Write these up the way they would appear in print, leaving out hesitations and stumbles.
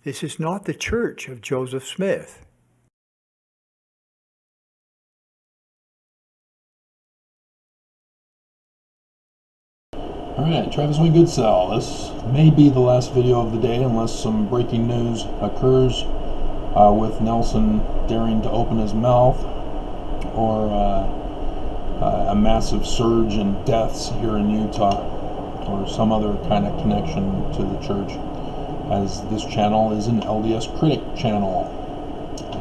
This is not the church of Joseph Smith. Alright, Travis Wingoodsell. This may be the last video of the day unless some breaking news occurs with Nelson daring to open his mouth or a massive surge in deaths here in Utah or some other kind of connection to the church, as this channel is an LDS critic channel,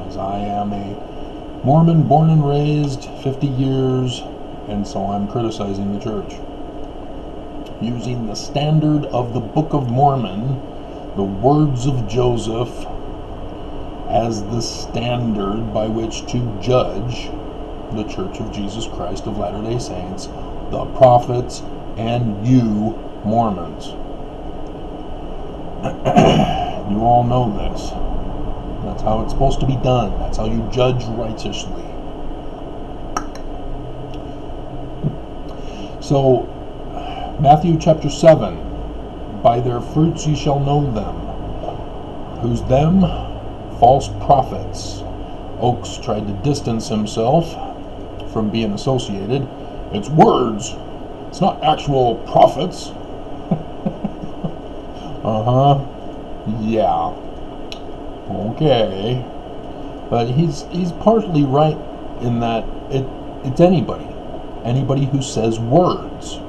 as I am a Mormon born and raised 50 years, and so I'm criticizing the church using the standard of the Book of Mormon, the words of Joseph, as the standard by which to judge the Church of Jesus Christ of Latter-day Saints, the prophets, and you Mormons. You all know this. That's how it's supposed to be done. That's how you judge righteously. So, Matthew chapter 7, by their fruits ye shall know them. Who's them? False prophets. Oakes tried to distance himself from being associated. It's words. It's not actual prophets. Yeah. Okay. But he's partly right in that it's anybody who says words.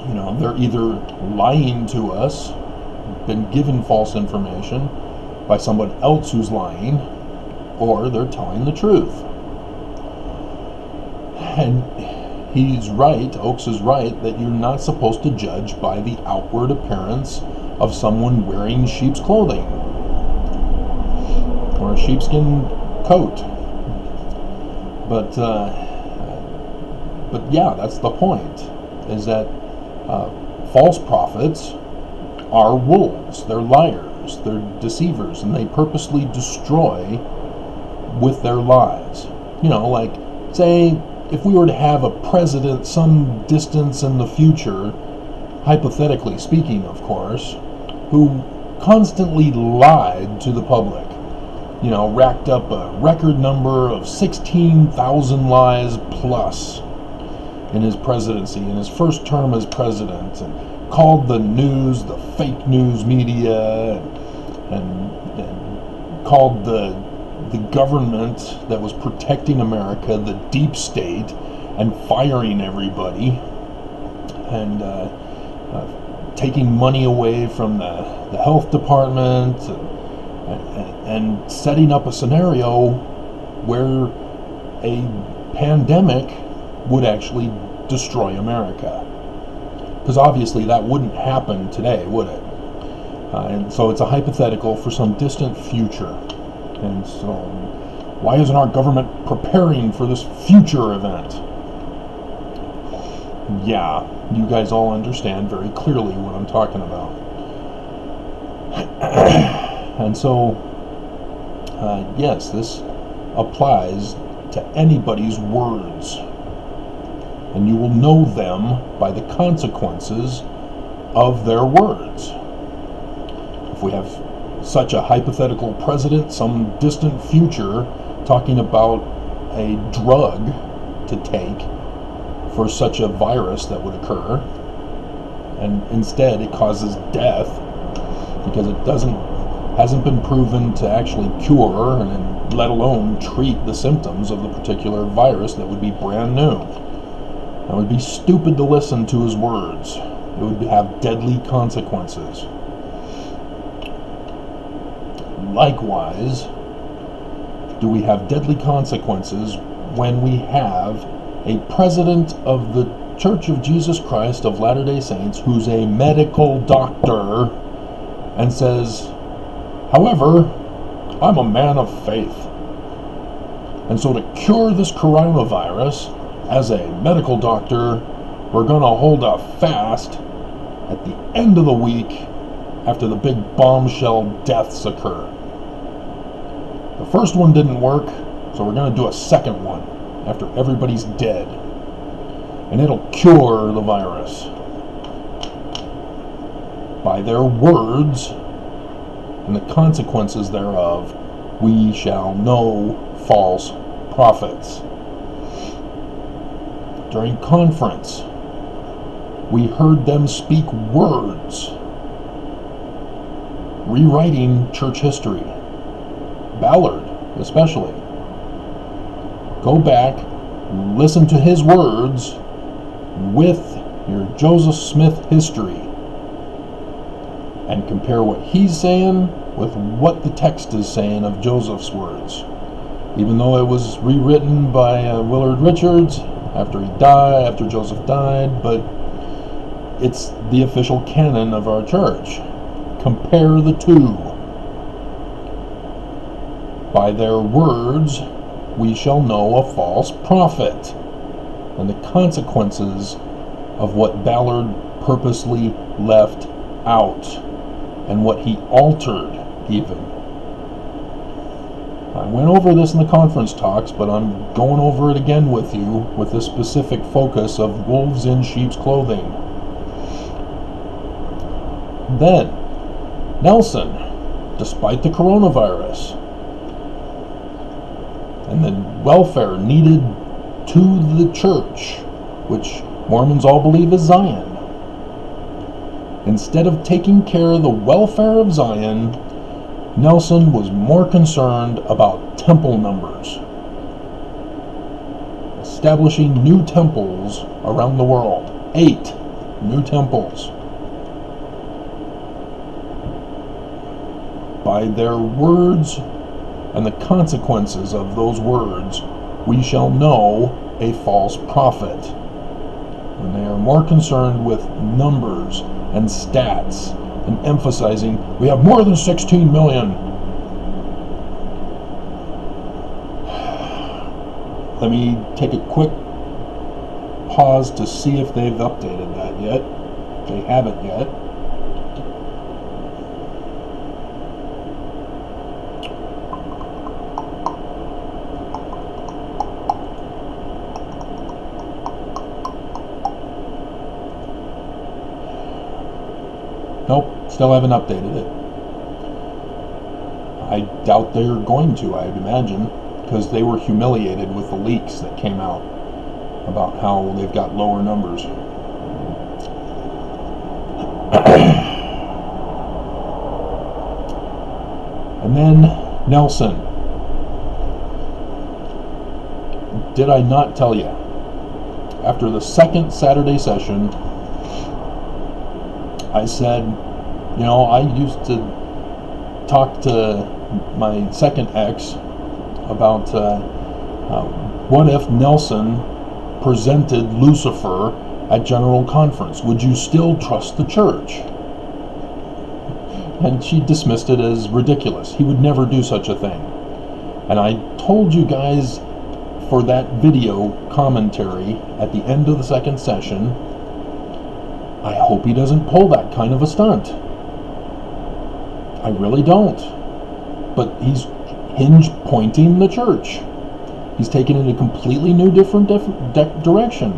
You know, they're either lying to us, been given false information by someone else who's lying, or they're telling the truth. And he's right, Oakes is right, that you're not supposed to judge by the outward appearance of someone wearing sheep's clothing or a sheepskin coat. But yeah, that's the point, is that false prophets are wolves, they're liars, they're deceivers, and they purposely destroy with their lies. You know, like, say, if we were to have a president some distance in the future, hypothetically speaking, of course, who constantly lied to the public, you know, racked up a record number of 16,000 lies plus in his presidency, in his first term as president, and called the news the fake news media, and called the government that was protecting America the deep state, and firing everybody, and taking money away from the health department, and setting up a scenario where a pandemic would actually destroy America. Because obviously that wouldn't happen today, would it? And so it's a hypothetical for some distant future. And so, why isn't our government preparing for this future event? Yeah, you guys all understand very clearly what I'm talking about. And so, yes, this applies to anybody's words. And you will know them by the consequences of their words. If we have such a hypothetical president, some distant future, talking about a drug to take for such a virus that would occur, and instead it causes death because it hasn't been proven to actually cure and let alone treat the symptoms of the particular virus that would be brand new. It would be stupid to listen to his words. It would have deadly consequences. Likewise, do we have deadly consequences when we have a president of the Church of Jesus Christ of Latter-day Saints who's a medical doctor and says, however, I'm a man of faith. And so to cure this coronavirus, as a medical doctor, we're going to hold a fast at the end of the week after the big bombshell deaths occur. The first one didn't work, so we're going to do a second one after everybody's dead. And it'll cure the virus. By their words, and the consequences thereof, we shall know false prophets. During conference, we heard them speak words, rewriting church history. Ballard, especially. Go back, listen to his words with your Joseph Smith history, and compare what he's saying with what the text is saying of Joseph's words. Even though it was rewritten by Willard Richards after Joseph died, but it's the official canon of our church. Compare the two. By their words we shall know a false prophet, and the consequences of what Ballard purposely left out, and what he altered even. I went over this in the conference talks, but I'm going over it again with you with the specific focus of wolves in sheep's clothing. Then, Nelson, despite the coronavirus and the welfare needed to the church, which Mormons all believe is Zion, instead of taking care of the welfare of Zion, Nelson was more concerned about temple numbers, establishing new temples around the world. 8 new temples. By their words and the consequences of those words, we shall know a false prophet. When they are more concerned with numbers and stats and emphasizing we have more than 16 million. Let me take a quick pause to see if they've updated that yet. They haven't yet. Nope, still haven't updated it. I doubt they're going to, I'd imagine, because they were humiliated with the leaks that came out about how they've got lower numbers. And then Nelson. Did I not tell you? After the second Saturday session, I said, you know, I used to talk to my second ex about what if Nelson presented Lucifer at General Conference? Would you still trust the church? And she dismissed it as ridiculous. He would never do such a thing. And I told you guys for that video commentary at the end of the second session, I hope he doesn't pull that kind of a stunt. I really don't. But he's hinge pointing the church. He's taken it in a completely new, different direction.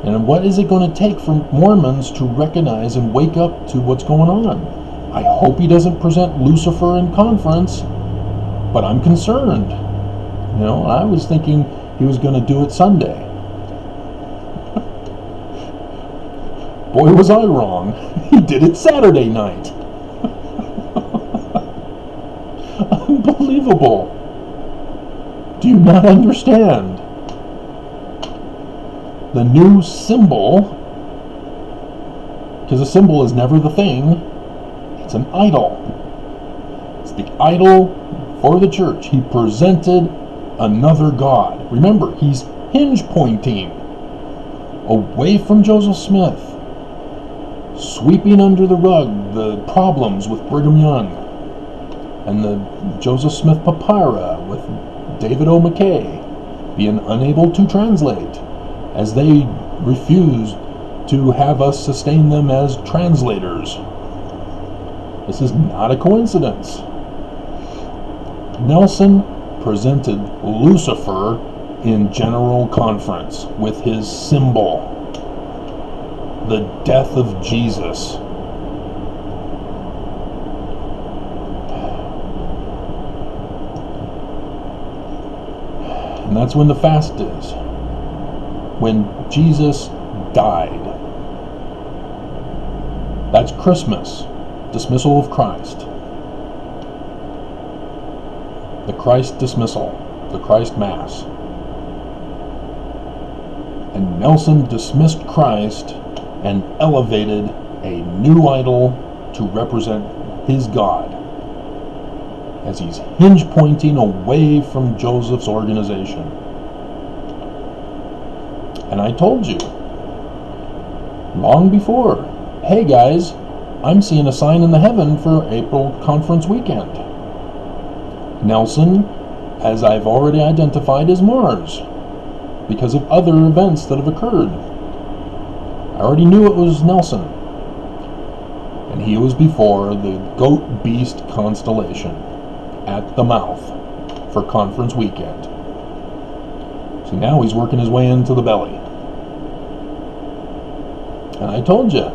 And what is it going to take for Mormons to recognize and wake up to what's going on? I hope he doesn't present Lucifer in conference, but I'm concerned. You know, I was thinking he was going to do it Sunday. Boy, was I wrong. He did it Saturday night. Unbelievable. Do you not understand? The new symbol, because a symbol is never the thing, it's an idol. It's the idol for the church. He presented another god. Remember, he's hinge pointing away from Joseph Smith, sweeping under the rug the problems with Brigham Young and the Joseph Smith papyra with David O. McKay being unable to translate, as they refused to have us sustain them as translators. This is not a coincidence. Nelson presented Lucifer in General Conference with his symbol, the death of Jesus. And that's when the fast is. When Jesus died. That's Christmas. Dismissal of Christ. The Christ dismissal. The Christ Mass. And Nelson dismissed Christ and elevated a new idol to represent his God, as he's hinge pointing away from Joseph's organization. And I told you long before, hey guys, I'm seeing a sign in the heaven for April conference weekend. Nelson, as I've already identified, is Mars because of other events that have occurred. I already knew it was Nelson. And he was before the goat beast constellation at the mouth for conference weekend. So now he's working his way into the belly. And I told you,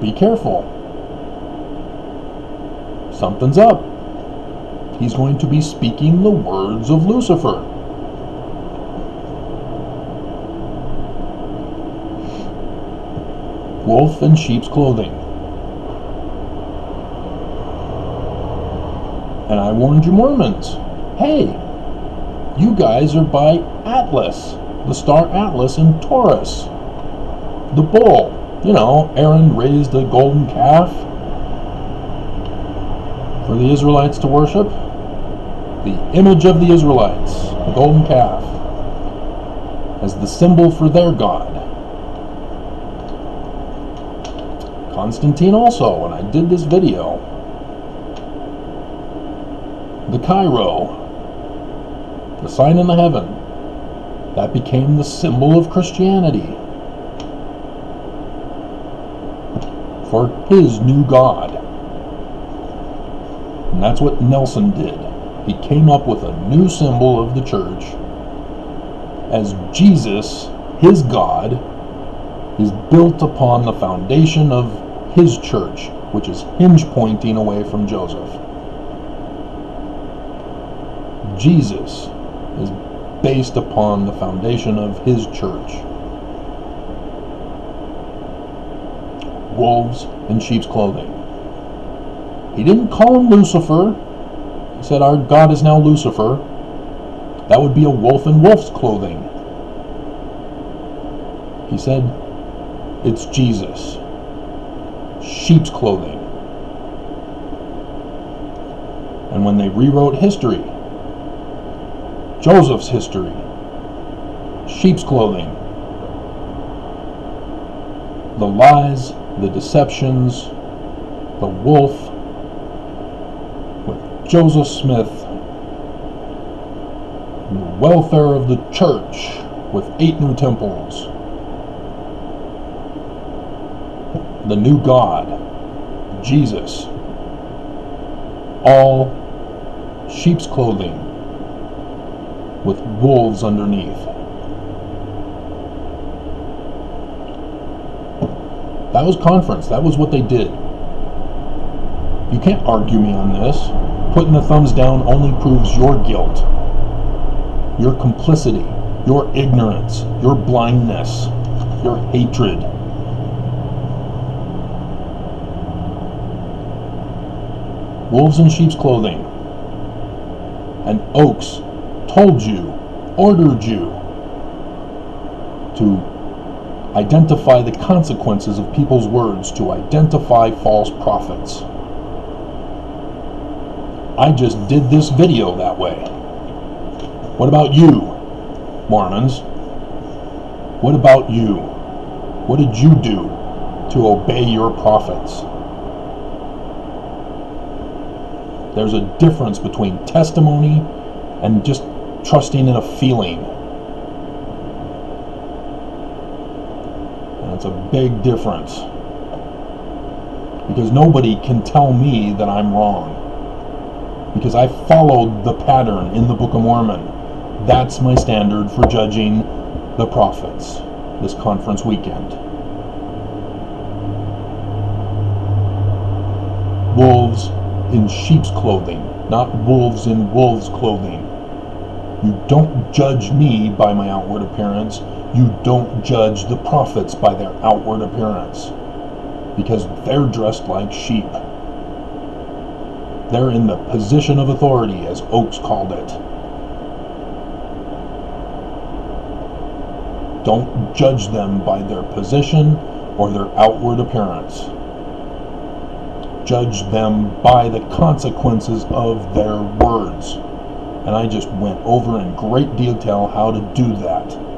be careful. Something's up. He's going to be speaking the words of Lucifer. Wolf in sheep's clothing. And I warned you Mormons, hey, you guys are by Atlas, the star Atlas in Taurus. The bull, you know, Aaron raised a golden calf for the Israelites to worship. The image of the Israelites, the golden calf, as the symbol for their God. Constantine also, when I did this video, the Cairo, the sign in the heaven, that became the symbol of Christianity for his new God. And that's what Nelson did. He came up with a new symbol of the church as Jesus, his God, is built upon the foundation of his church, which is hinge pointing away from Joseph. Jesus is based upon the foundation of his church. Wolves in sheep's clothing. He didn't call him Lucifer. He said, our God is now Lucifer. That would be a wolf in wolf's clothing. He said, it's Jesus. Sheep's clothing. And when they rewrote history, Joseph's history, sheep's clothing, the lies, the deceptions, the wolf with Joseph Smith, the welfare of the church with 8 new temples, the new God, Jesus, all sheep's clothing with wolves underneath. That was conference. That was what they did. You can't argue me on this. Putting the thumbs down only proves your guilt, your complicity, your ignorance, your blindness, your hatred. Wolves in sheep's clothing. And Oaks told you, ordered you to identify the consequences of people's words, to identify false prophets. I just did this video that way. What about you, Mormons? What about you? What did you do to obey your prophets? There's a difference between testimony and just trusting in a feeling. And it's a big difference. Because nobody can tell me that I'm wrong. Because I followed the pattern in the Book of Mormon. That's my standard for judging the prophets this conference weekend. Wolves in sheep's clothing, not wolves in wolves' clothing. You don't judge me by my outward appearance. You don't judge the prophets by their outward appearance, because they're dressed like sheep. They're in the position of authority, as Oakes called it. Don't judge them by their position or their outward appearance. Judge them by the consequences of their words. And I just went over in great detail how to do that.